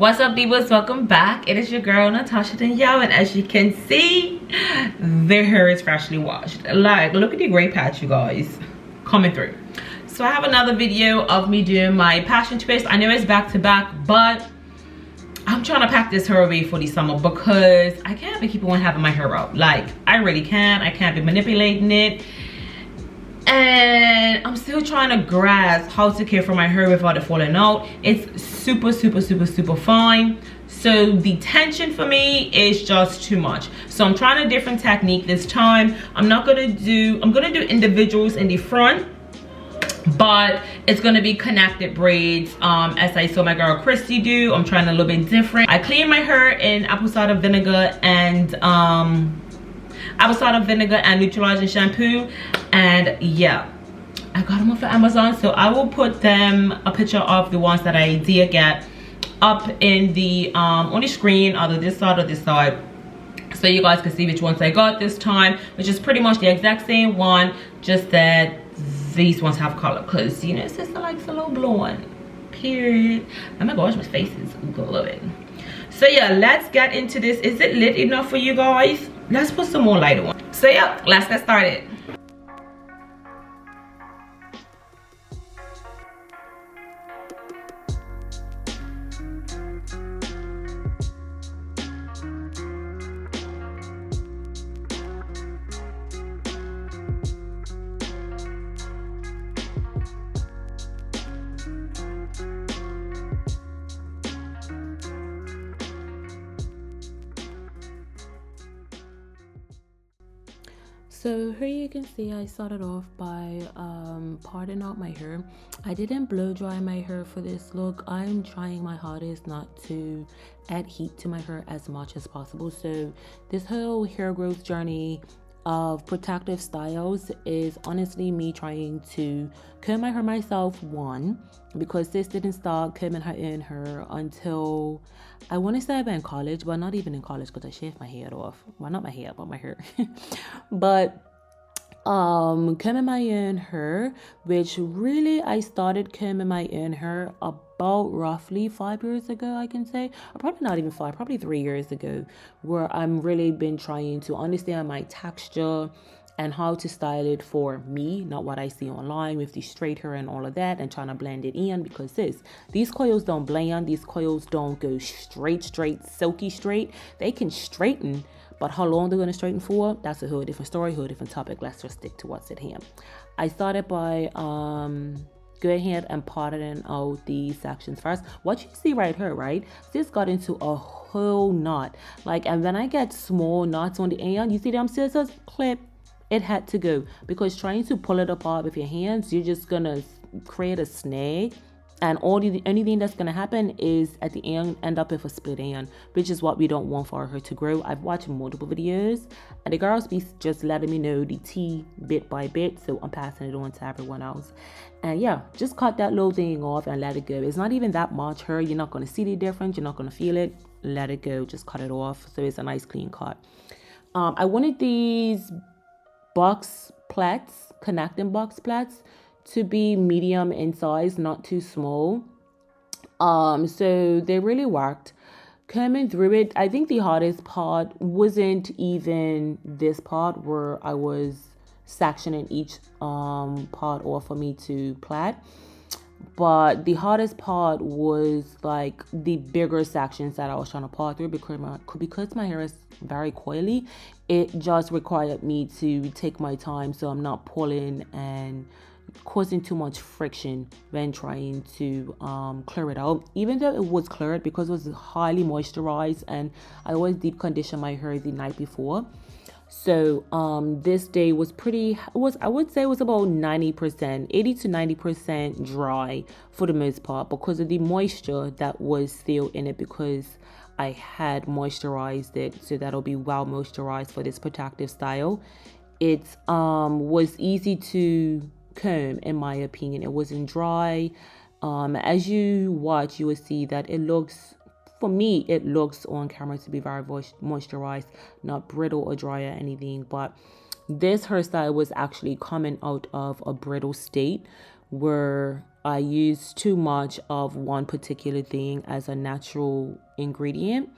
What's up, divas? Welcome back. It is your girl Natasha Daniell, and as you can see, their hair is freshly washed. Like, look at the gray patch, you guys, coming through. So I have another video of me doing my passion twist. I know it's back to back, but I'm trying to pack this hair away for the summer because I can't be keeping on having my hair out. Like, I really can't. I can't be manipulating it. And I'm still trying to grasp how to care for my hair without it falling out. It's super fine. So the tension for me is just too much. So I'm trying a different technique this time. I'm gonna do individuals in the front, but it's gonna be connected braids, as I saw my girl Christy do. I'm trying a little bit different. I clean my hair in apple cider vinegar and neutralizing shampoo, and yeah, I got them off of Amazon, so I will put them, a picture of the ones that I did get, up in the on the screen, either this side or this side, so you guys can see which ones I got this time, which is pretty much the exact same one, just that these ones have color, because you know sister likes a little blonde, period. Oh my gosh, my face is glowing. So yeah, let's get into this. Is it lit enough for you guys? Let's put some more light on. So yeah, let's get started. So here you can see I started off by parting out my hair. I didn't blow dry my hair for this look. I'm trying my hardest not to add heat to my hair as much as possible. So this whole hair growth journey of protective styles is honestly me trying to comb my hair myself, one, because this didn't start combing her until I want to say I've been in college, but not even in college because I shaved my hair off. Well, not my hair, but my hair. But combing my hair, which really I started combing my hair about roughly 5 years ago, I can say, or probably not even 5, probably 3 years ago, where I'm really been trying to understand my texture and how to style it for me, not what I see online with the straight hair and all of that, and trying to blend it in, because these coils don't blend, these coils don't go straight, silky straight. They can straighten, but how long they're going to straighten for, that's a whole different story, whole different topic. Let's just stick to what's at hand. I started by go ahead and parting out the sections first. What you see right here, right, this got into a whole knot, like, and when I get small knots on the end, you see them scissors clip, it had to go, because trying to pull it apart with your hands, you're just gonna create a snag, and anything that's gonna happen is at the end up with a split end, which is what we don't want for her to grow. I've watched multiple videos and the girls be just letting me know the tea bit by bit, so I'm passing it on to everyone else. And yeah, just cut that little thing off and let it go. It's not even that much hair. You're not gonna see the difference, you're not gonna feel it. Let it go, just cut it off, so it's a nice clean cut. I wanted these connecting box plaits to be medium in size, not too small. So they really worked. Combing through it, I think the hardest part wasn't even this part where I was sectioning each part off for me to plait, but the hardest part was like the bigger sections that I was trying to part through, because my hair is very coily. It just required me to take my time, so I'm not pulling and causing too much friction when trying to clear it out. Even though it was cleared, because it was highly moisturized, and I always deep condition my hair the night before. So this day was I would say it was about 90%, 80 to 90% dry for the most part, because of the moisture that was still in it, because I had moisturized it, so that'll be well moisturized for this protective style. It was easy to comb, in my opinion. It wasn't dry. As you watch, you will see that it looks, for me, it looks on camera to be very moisturized, not brittle or dry or anything. But this hairstyle was actually coming out of a brittle state, where I use too much of one particular thing as a natural ingredient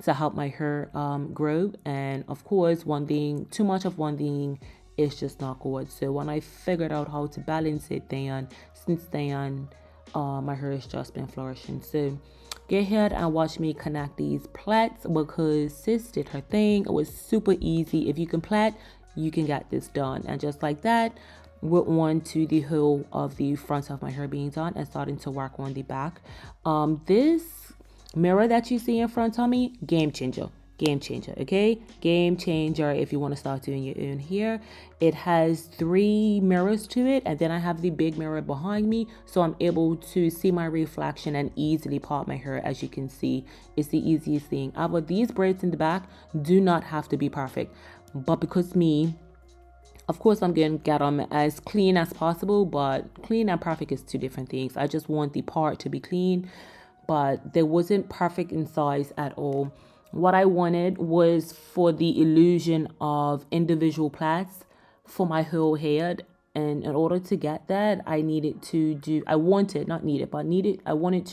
to help my hair grow. And of course, too much of one thing is just not good. So when I figured out how to balance it, since then, my hair has just been flourishing. So go ahead and watch me connect these plaits because sis did her thing. It was super easy. If you can plait, you can get this done. And just like that, we're on to the whole of the front of my hair being done and starting to work on the back. This mirror that you see in front of me, game changer, okay, game changer. If you want to start doing your own hair, it has 3 mirrors to it, and then I have the big mirror behind me, so I'm able to see my reflection and easily part my hair. As you can see, it's the easiest thing. But these braids in the back do not have to be perfect, but because of course, I'm going to get them as clean as possible, but clean and perfect is 2 different things. I just want the part to be clean, but they wasn't perfect in size at all. What I wanted was for the illusion of individual plaits for my whole head. And in order to get that, I wanted to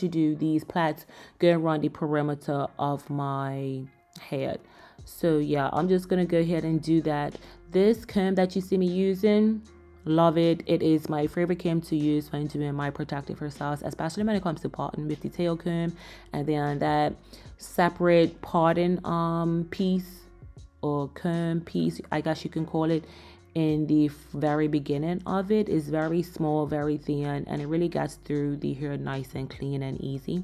do these plaits going around the perimeter of my head. So yeah, I'm just gonna go ahead and do that. This comb that you see me using, love it. It is my favorite comb to use when doing my protective hairstyles, especially when it comes to parting with the tail comb. And then that separate parting piece or comb piece, I guess you can call it, in the very beginning of it is very small, very thin, and it really gets through the hair nice and clean and easy.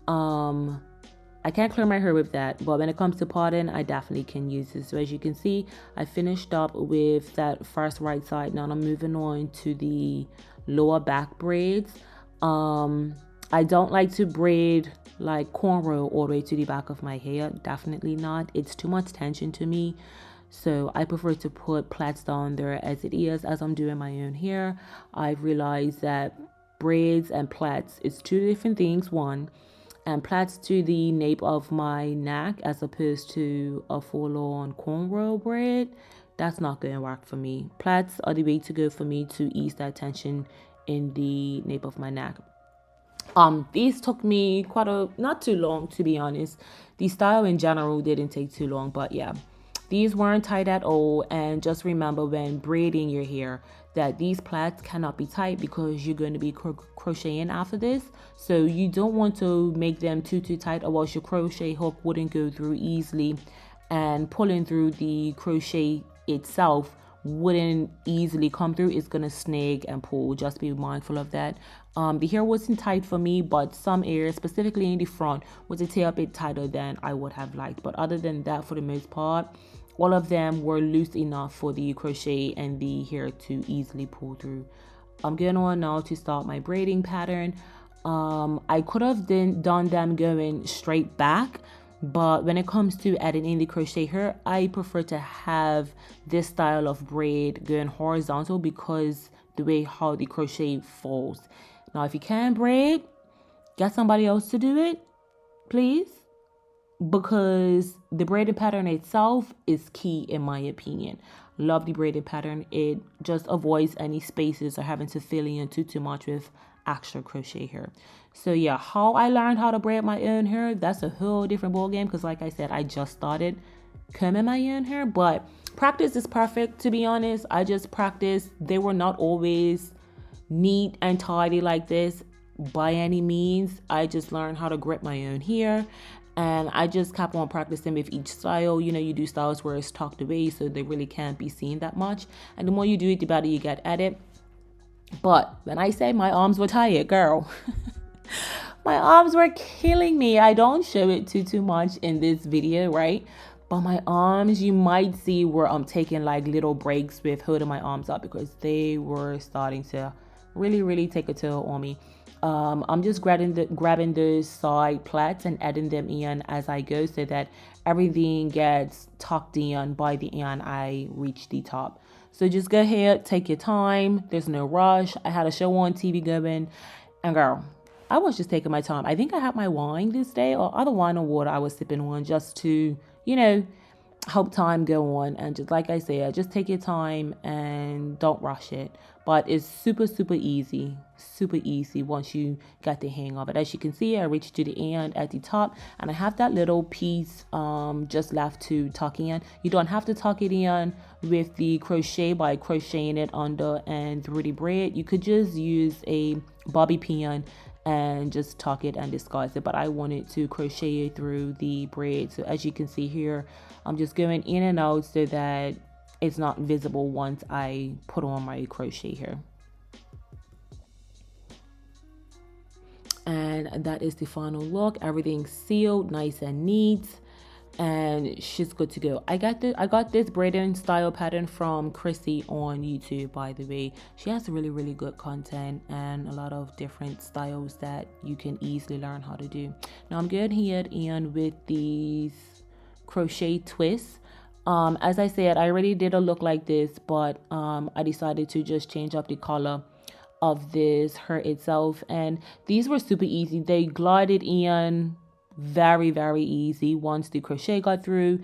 I can't clear my hair with that, but when it comes to parting, I definitely can use this. So as you can see, I finished up with that first right side. Now I'm moving on to the lower back braids. I don't like to braid like cornrow all the way to the back of my hair. Definitely not. It's too much tension to me. So I prefer to put plaits down there as it is. As I'm doing my own hair, I've realized that braids and plaits is 2 different things. One, and plaits to the nape of my neck as opposed to a full-on cornrow braid, that's not going to work for me. Plaits are the way to go for me to ease that tension in the nape of my neck. These took me not too long, to be honest. The style in general didn't take too long, but yeah, these weren't tight at all. And just remember when braiding your hair that these plaits cannot be tight because you're going to be crocheting after this. So you don't want to make them too tight, or else your crochet hook wouldn't go through easily, and pulling through the crochet itself wouldn't easily come through. It's gonna snag and pull. Just be mindful of that. The hair wasn't tight for me, but some areas, specifically in the front, was a tail bit tighter than I would have liked. But other than that, for the most part, all of them were loose enough for the crochet and the hair to easily pull through. I'm going on now to start my braiding pattern. I could have done them going straight back, but when it comes to adding in the crochet hair, I prefer to have this style of braid going horizontal because the way how the crochet falls. Now, if you can't braid, get somebody else to do it, please, because the braided pattern itself is key in my opinion. Love the braided pattern. It just avoids any spaces or having to fill in too much with extra crochet hair. So yeah, how I learned how to braid my own hair, that's a whole different ball game, because like I said, I just started combing my own hair. But practice is perfect, to be honest. I just practiced. They were not always neat and tidy like this by any means. I just learned how to grip my own hair, and I just kept on practicing with each style. You know, you do styles where it's tucked away, so they really can't be seen that much. And the more you do it, the better you get at it. But when I say my arms were tired, girl, my arms were killing me. I don't show it too much in this video, right? But my arms, you might see where I'm taking like little breaks with holding my arms up because they were starting to really take a toll on me. I'm just grabbing those side plaits and adding them in as I go so that everything gets tucked in by the end I reach the top. So just go ahead, take your time. There's no rush. I had a show on TV going, and girl, I was just taking my time. I think I had my wine this day, or other wine or water I was sipping on, just to, help time go on, and just like I said, just take your time and don't rush it. But it's super easy, super easy once you got the hang of it. As you can see, I reached to the end at the top, and I have that little piece just left to tuck in. You don't have to tuck it in with the crochet by crocheting it under and through the braid. You could just use a bobby pin and just tuck it and disguise it, but I wanted to crochet it through the braid. So as you can see here, I'm just going in and out so that it's not visible once I put on my crochet here. And that is the final look. Everything's sealed, nice and neat, and she's good to go. I got this braiding style pattern from Chrissy on YouTube, by the way. She has really good content and a lot of different styles that you can easily learn how to do. Now I'm going ahead in with these crochet twists. As I said, I already did a look like this, but I decided to just change up the color of this hair itself, and these were super easy. They glided in very easy once the crochet got through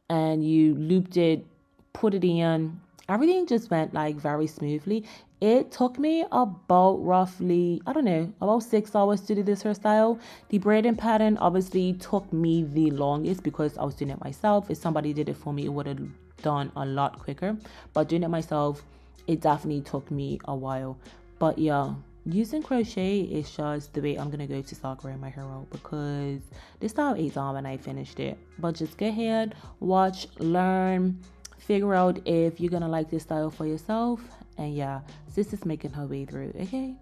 and you looped it, put it in. Everything just went like very smoothly. It took me about roughly, I don't know, about 6 hours to do this hairstyle. The braiding pattern obviously took me the longest because I was doing it myself. If somebody did it for me, it would have done a lot quicker, but doing it myself, it definitely took me a while. But yeah, using crochet is just the way I'm gonna go to start growing my hair out, because this style ate on when I finished it. But just go ahead, watch, learn, figure out if you're gonna like this style for yourself. And yeah, sis is making her way through, okay?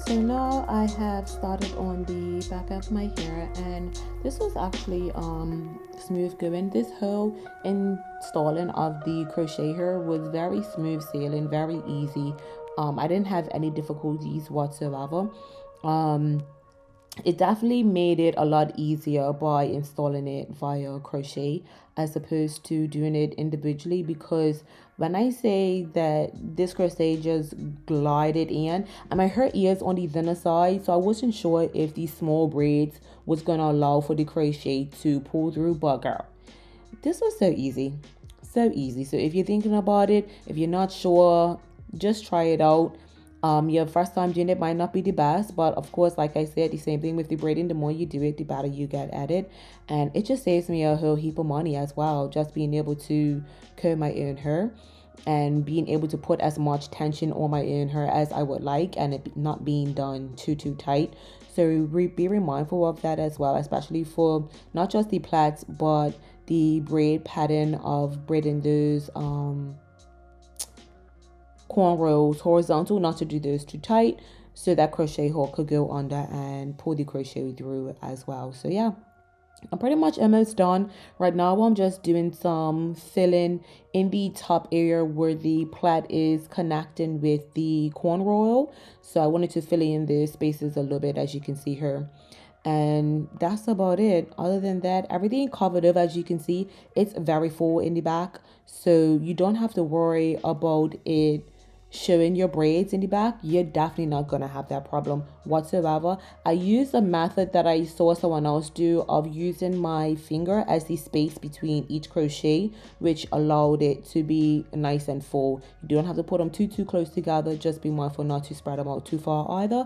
So now I have started on the back of my hair, and this was actually smooth going. This whole installing of the crochet hair was very smooth sailing, very easy. I didn't have any difficulties whatsoever. It definitely made it a lot easier by installing it via crochet as opposed to doing it individually, because when I say that this crochet just glided in, and my hair is on the thinner side, so I wasn't sure if these small braids was going to allow for the crochet to pull through. But girl, this was so easy, so easy. So if you're thinking about it, if you're not sure, just try it out. Your first time doing it might not be the best, but of course, like I said, the same thing with the braiding. The more you do it, the better you get at it, and it just saves me a whole heap of money as well, just being able to curl my own hair and being able to put as much tension on my own hair as I would like, and it not being done too tight. So be mindful of that as well, especially for not just the plaits but the braid pattern of braiding those cornrows horizontal, not to do those too tight, so that crochet hook could go under and pull the crochet through as well. So yeah, I'm pretty much almost done. Right now I'm just doing some filling in the top area where the plait is connecting with the cornrow. So I wanted to fill in the spaces a little bit, as you can see here. and that's about it. Other than that, everything covered up. As you can see, it's very full in the back, so you don't have to worry about it showing your braids in the back. You're definitely not gonna have that problem whatsoever. I used a method that I saw someone else do of using my finger as the space between each crochet, which allowed it to be nice and full. You don't have to put them too close together. Just be mindful not to spread them out too far either.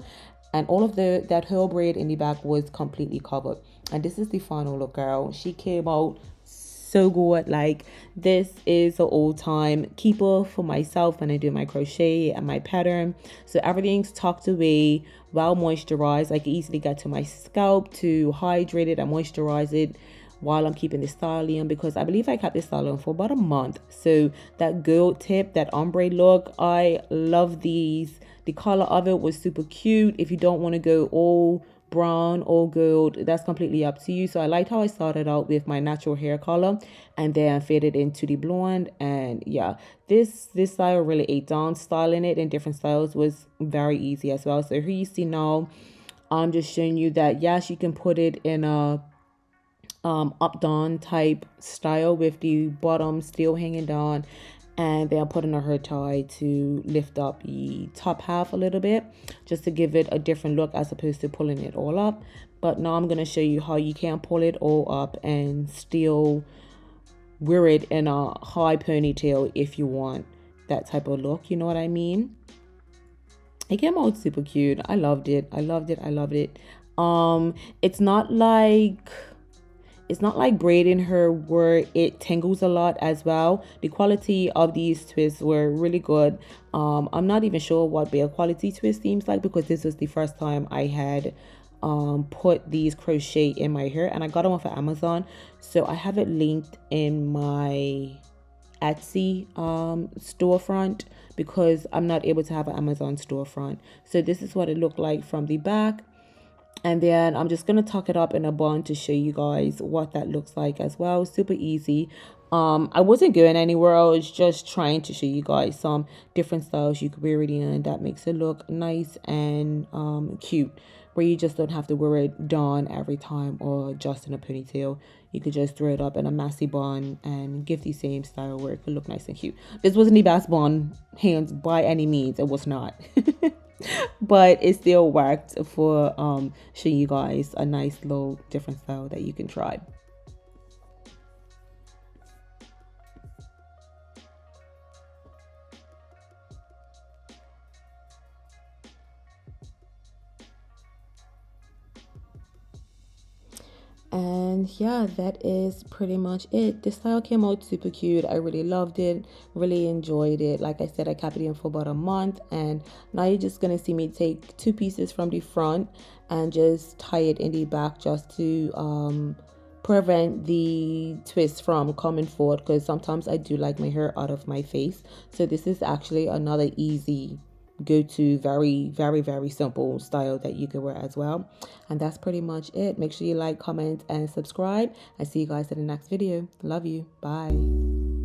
And all of that whole braid in the back was completely covered. And this is the final look, girl. She came out so good. Like, this is an all-time keeper for myself when I do my crochet and my pattern. So everything's tucked away, well moisturized. I can easily get to my scalp to hydrate it and moisturize it while I'm keeping the style on, because I believe I kept this style on for about a month. So that gold tip, that ombre look, I love these. The color of it was super cute. If you don't want to go all brown or gold, that's completely up to you. So I liked how I started out with my natural hair color and then faded into the blonde. And yeah, this style really ate down. Styling it in different styles was very easy as well. So here you see now, I'm just showing you that yes, you can put it in a up down type style with the bottom still hanging down, and then I'm putting a hair tie to lift up the top half a little bit just to give it a different look as opposed to pulling it all up. But now I'm going to show you how you can pull it all up and still wear it in a high ponytail if you want that type of look, you know what I mean. It came out super cute. I loved it. I loved it. I loved it. It's not like braiding her where it tangles a lot as well. The quality of these twists were really good. I'm not even sure what bare quality twist seems like, because this was the first time I had put these crochet in my hair, and I got them off of Amazon. So I have it linked in my Etsy storefront, because I'm not able to have an Amazon storefront. So this is what it looked like from the back. And then I'm just going to tuck it up in a bun to show you guys what that looks like as well. Super easy. I wasn't going anywhere. I was just trying to show you guys some different styles you could wear it in that makes it look nice and cute, where you just don't have to wear it down every time or just in a ponytail. You could just throw it up in a messy bun and give the same style where it could look nice and cute. This wasn't the best bun hands by any means. It was not. But it still worked for showing you guys a nice little different style that you can try. And yeah, that is pretty much it. This style came out super cute. I really loved it, really enjoyed it. Like I said, I kept it in for about a month, and now you're just gonna see me take two pieces from the front and just tie it in the back, just to prevent the twist from coming forward, because sometimes I do like my hair out of my face. So this is actually another easy go-to, very simple style that you can wear as well. And that's pretty much it. Make sure you like, comment, and subscribe. I see you guys in the next video. Love you. Bye.